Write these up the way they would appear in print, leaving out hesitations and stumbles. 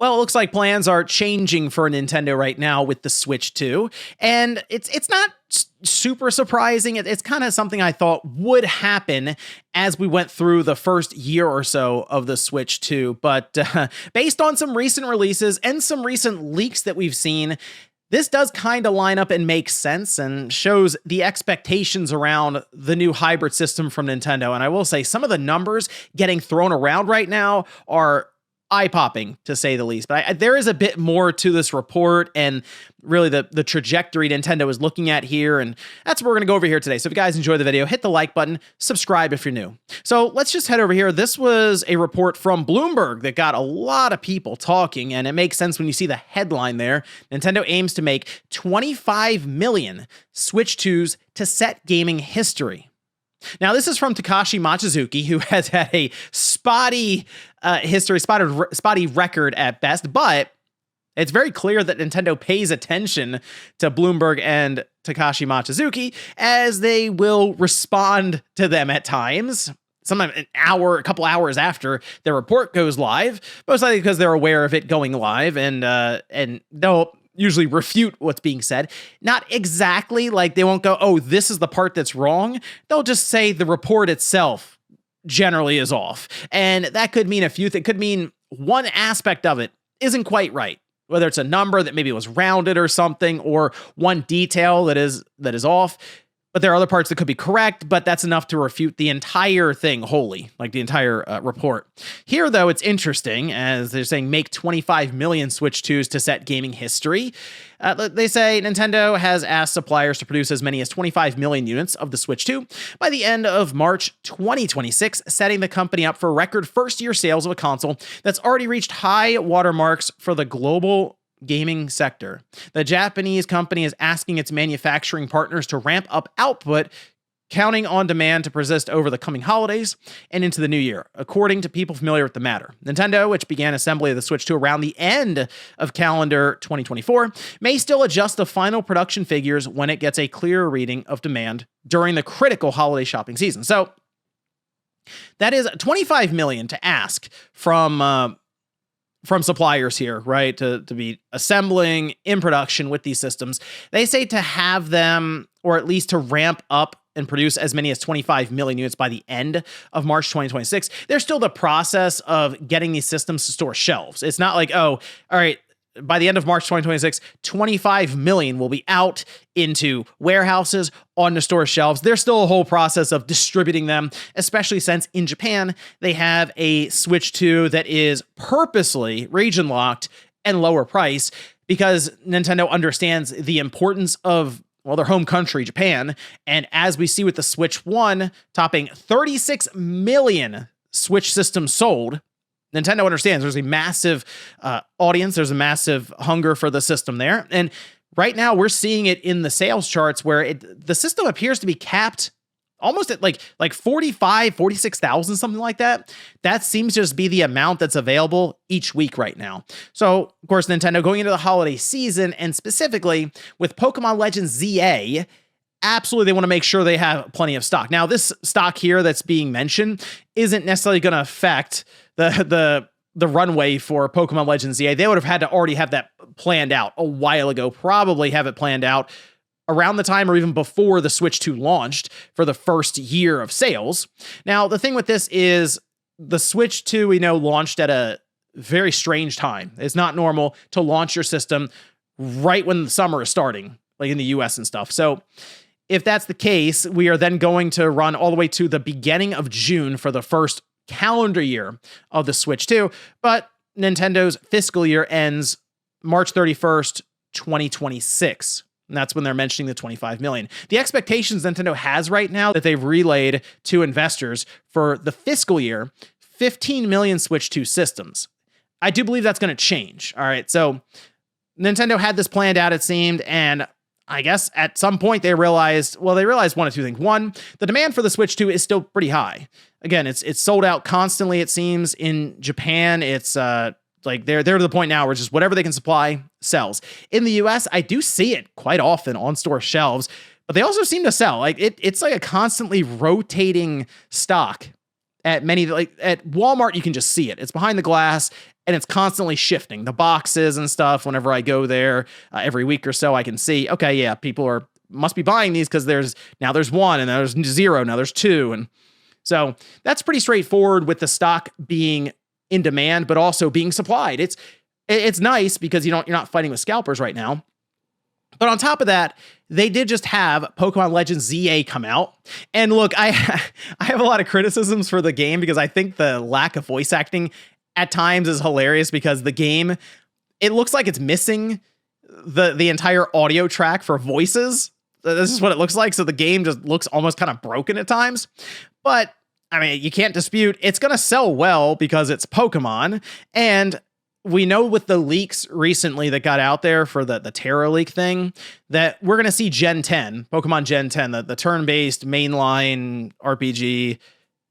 Well, it looks like plans are changing for Nintendo right now with the Switch 2, and it's not super surprising. It's kind of something I thought would happen as we went through the first year or so of the Switch 2, but based on some recent releases and some recent leaks that we've seen, this does kind of line up and make sense and shows the expectations around the new hybrid system from Nintendo. And I will say some of the numbers getting thrown around right now are eye-popping, to say the least. But there is a bit more to this report and really the trajectory Nintendo is looking at here, and that's what we're going to go over here today. So if you guys enjoyed the video, hit the like button, subscribe if you're new. So let's just head over here. This was a report from Bloomberg that got a lot of people talking, and it makes sense when you see the headline there. Nintendo aims to make 25 million Switch 2s to set gaming history. Now, this is from Takashi Mochizuki, who has had a spotty spotty record at best, but it's very clear that Nintendo pays attention to Bloomberg and Takashi Mochizuki, as they will respond to them at times. Sometimes an hour, a couple hours after their report goes live, most likely because they're aware of it going live, and they'll usually refute what's being said. Not exactly, like they won't go, oh, this is the part that's wrong. They'll just say the report itself generally is off. And that could mean a few things. It could mean one aspect of it isn't quite right, whether it's a number that maybe was rounded or something, or one detail that is off. But there are other parts that could be correct, but that's enough to refute the entire thing wholly, like the entire report. Here, though, it's interesting, as they're saying make 25 million Switch 2s to set gaming history. They say Nintendo has asked suppliers to produce as many as 25 million units of the Switch 2 by the end of March 2026, setting the company up for record first-year sales of a console that's already reached high watermarks for the global gaming sector. The Japanese company is asking its manufacturing partners to ramp up output, counting on demand to persist over the coming holidays and into the new year, according to people familiar with the matter. Nintendo, which began assembly of the Switch 2 around the end of calendar 2024, may still adjust the final production figures when it gets a clearer reading of demand during the critical holiday shopping season. So that is 25 million to ask from suppliers here, right, to be assembling in production with these systems. They say to have them, or at least to ramp up and produce as many as 25 million units by the end of March 2026. There's still the process of getting these systems to store shelves. It's not like, oh, all right, by the end of March 2026, 25 million will be out into warehouses, onto store shelves. There's still a whole process of distributing them, especially since in Japan, they have a Switch 2 that is purposely region locked and lower price, because Nintendo understands the importance of, well, their home country, Japan. And as we see with the Switch 1 topping 36 million Switch systems sold, Nintendo understands there's a massive audience, there's a massive hunger for the system there. And right now we're seeing it in the sales charts where the system appears to be capped almost at like 45, 46,000, something like that. That seems to just be the amount that's available each week right now. So, of course, Nintendo going into the holiday season, and specifically with Pokemon Legends ZA, absolutely they want to make sure they have plenty of stock. Now, this stock here that's being mentioned isn't necessarily going to affect the runway for Pokemon Legends ZA. They would have had to already have that planned out a while ago, probably have it planned out around the time or even before the Switch 2 launched for the first year of sales. Now, the thing with this is the Switch 2, we know, launched at a very strange time. It's not normal to launch your system right when the summer is starting, like in the US and stuff. So if that's the case, we are then going to run all the way to the beginning of June for the first calendar year of the Switch 2, but Nintendo's fiscal year ends March 31st, 2026. And that's when they're mentioning the 25 million. The expectations Nintendo has right now that they've relayed to investors for the fiscal year, 15 million Switch 2 systems. I do believe that's going to change. All right. So Nintendo had this planned out, it seemed, and I guess at some point they realized one of two things. One, the demand for the Switch 2 is still pretty high. Again, it's sold out constantly, it seems. In Japan, it's like they're to the point now where just whatever they can supply sells. In the US, I do see it quite often on store shelves, but they also seem to sell. Like it's like a constantly rotating stock at many, like at Walmart, you can just see it. It's behind the glass and it's constantly shifting the boxes and stuff. Whenever I go there every week or so, I can see, okay, yeah, people must be buying these because there's one and there's zero. Now there's two. And so that's pretty straightforward with the stock being in demand, but also being supplied. It's nice because you're not fighting with scalpers right now. But on top of that, they did just have Pokemon Legends ZA come out. And look, I have a lot of criticisms for the game because I think the lack of voice acting at times is hilarious because the game, it looks like it's missing the entire audio track for voices. This is what it looks like. So the game just looks almost kind of broken at times. But I mean, you can't dispute it's going to sell well because it's Pokemon. And we know with the leaks recently that got out there for the Terra leak thing that we're going to see Gen 10, Pokemon Gen 10, the turn-based mainline RPG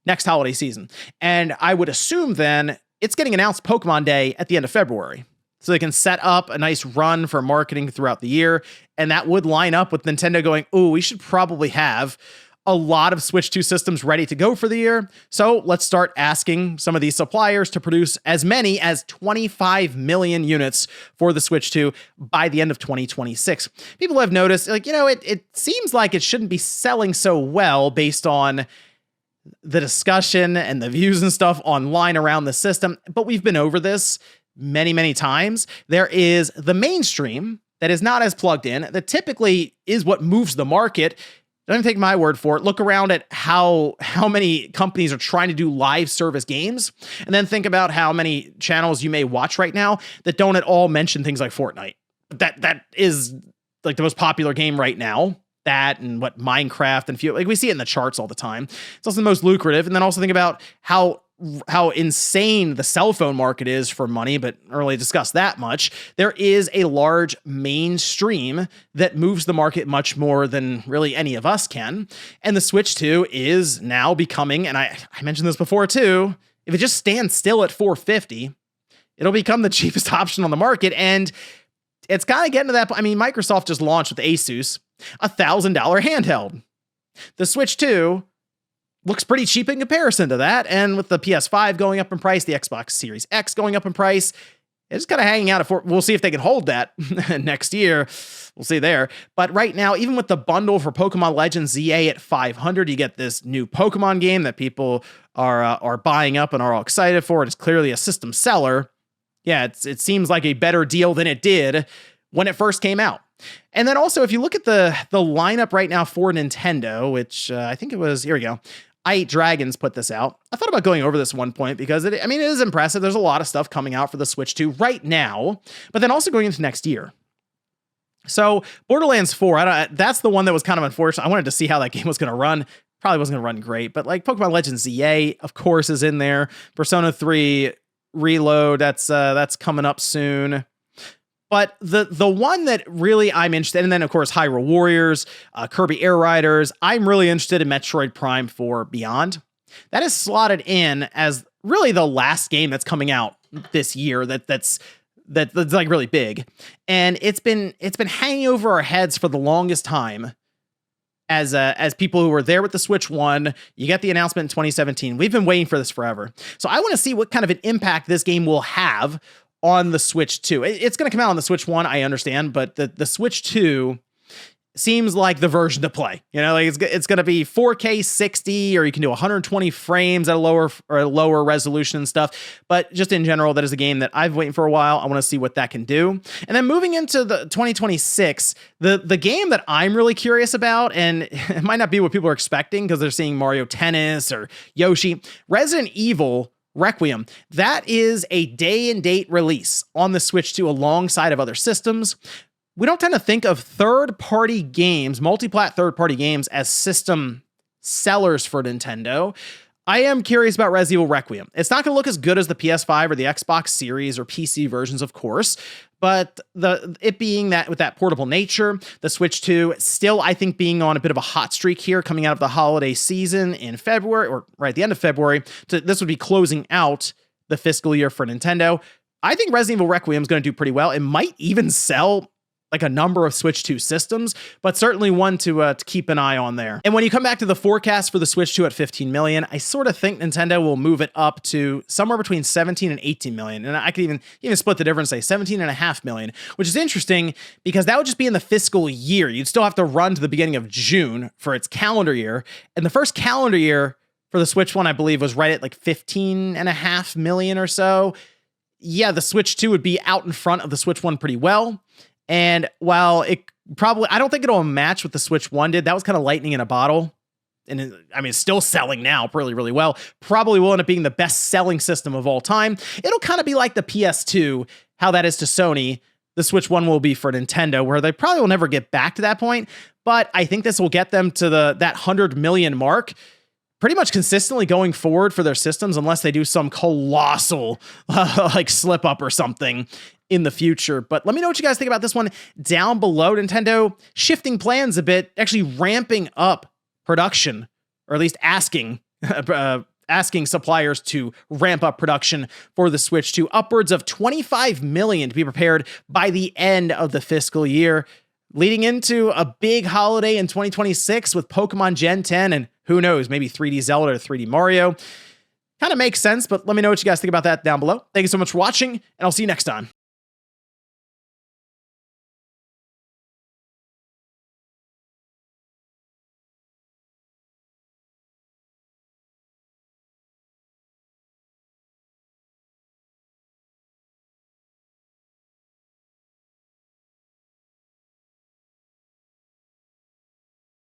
next holiday season. And I would assume then it's getting announced Pokemon Day at the end of February. So they can set up a nice run for marketing throughout the year. And that would line up with Nintendo going, ooh, we should probably have a lot of Switch 2 systems ready to go for the year. So let's start asking some of these suppliers to produce as many as 25 million units for the Switch 2 by the end of 2026. People have noticed, like, it seems like it shouldn't be selling so well based on the discussion and the views and stuff online around the system. But we've been over this many, many times. There is the mainstream that is not as plugged in, that typically is what moves the market. Don't take my word for it. Look around at how many companies are trying to do live service games, and then think about how many channels you may watch right now that don't at all mention things like Fortnite. That is like the most popular game right now. That and what Minecraft and we see it in the charts all the time. It's also the most lucrative. And then also think about how insane the cell phone market is for money, but not really discussed that much. There is a large mainstream that moves the market much more than really any of us can. And the Switch 2 is now becoming, and I mentioned this before too, if it just stands still at $450, it'll become the cheapest option on the market. And it's kind of getting to that. I mean, Microsoft just launched with Asus a $1,000 handheld. The Switch 2 looks pretty cheap in comparison to that. And with the PS5 going up in price, the Xbox Series X going up in price, it's kind of hanging out. We'll see if they can hold that next year. We'll see there. But right now, even with the bundle for Pokemon Legends ZA at $500, you get this new Pokemon game that people are buying up and are all excited for. It's clearly a system seller. Yeah, it seems like a better deal than it did when it first came out. And then also, if you look at the lineup right now for Nintendo, which I think it was, here we go. i8Dragons put this out. I thought about going over this one point because it is impressive. There's a lot of stuff coming out for the Switch 2 right now, but then also going into next year. So Borderlands 4, that's the one that was kind of unfortunate. I wanted to see how that game was going to run. Probably wasn't going to run great, but like Pokemon Legends ZA, of course, is in there. Persona 3 Reload, that's coming up soon. But the one that really I'm interested in, and then of course Hyrule Warriors, Kirby Air Riders, I'm really interested in Metroid Prime 4 Beyond. That is slotted in as really the last game that's coming out this year that's like really big. And it's been hanging over our heads for the longest time. As people who were there with the Switch 1, you get the announcement in 2017. We've been waiting for this forever. So I want to see what kind of an impact this game will have on the Switch 2. It's going to come out on the Switch 1, I understand, but the Switch 2 seems like the version to play. Like it's going to be 4K 60, or you can do 120 frames at a lower resolution and stuff. But just in general, that is a game that I've been waiting for a while. I want to see what that can do. And then moving into the 2026, the game that I'm really curious about, and it might not be what people are expecting because they're seeing Mario Tennis or Yoshi, Resident Evil Requiem. That is a day and date release on the Switch 2 alongside of other systems. We don't tend to think of third-party games, multi-plat third-party games, as system sellers for Nintendo. I am curious about Resident Evil Requiem. It's not going to look as good as the PS5 or the Xbox Series or PC versions, of course, but it being that with that portable nature, the Switch 2 still, I think, being on a bit of a hot streak here coming out of the holiday season in February, or right at the end of February. So this would be closing out the fiscal year for Nintendo. I think Resident Evil Requiem is going to do pretty well. It might even sell like a number of Switch 2 systems, but certainly one to keep an eye on there. And when you come back to the forecast for the Switch 2 at 15 million, I sort of think Nintendo will move it up to somewhere between 17 and 18 million. And I could even split the difference, say 17.5 million, which is interesting because that would just be in the fiscal year. You'd still have to run to the beginning of June for its calendar year. And the first calendar year for the Switch 1, I believe, was right at like 15.5 million or so. Yeah, the Switch 2 would be out in front of the Switch 1 pretty well. And while I don't think it'll match what the Switch 1 did. That was kind of lightning in a bottle. And it's still selling now really, really well. Probably will end up being the best selling system of all time. It'll kind of be like the PS2, how that is to Sony. The Switch 1 will be for Nintendo, where they probably will never get back to that point. But I think this will get them to that 100 million mark pretty much consistently going forward for their systems, unless they do some colossal like slip up or something in the future. But let me know what you guys think about this one down below. Nintendo shifting plans a bit, actually ramping up production, or at least asking suppliers to ramp up production for the Switch 2, upwards of 25 million to be prepared by the end of the fiscal year, leading into a big holiday in 2026 with Pokemon Gen 10 and who knows, maybe 3D Zelda or 3D Mario. Kind of makes sense, but let me know what you guys think about that down below. Thank you so much for watching, and I'll see you next time.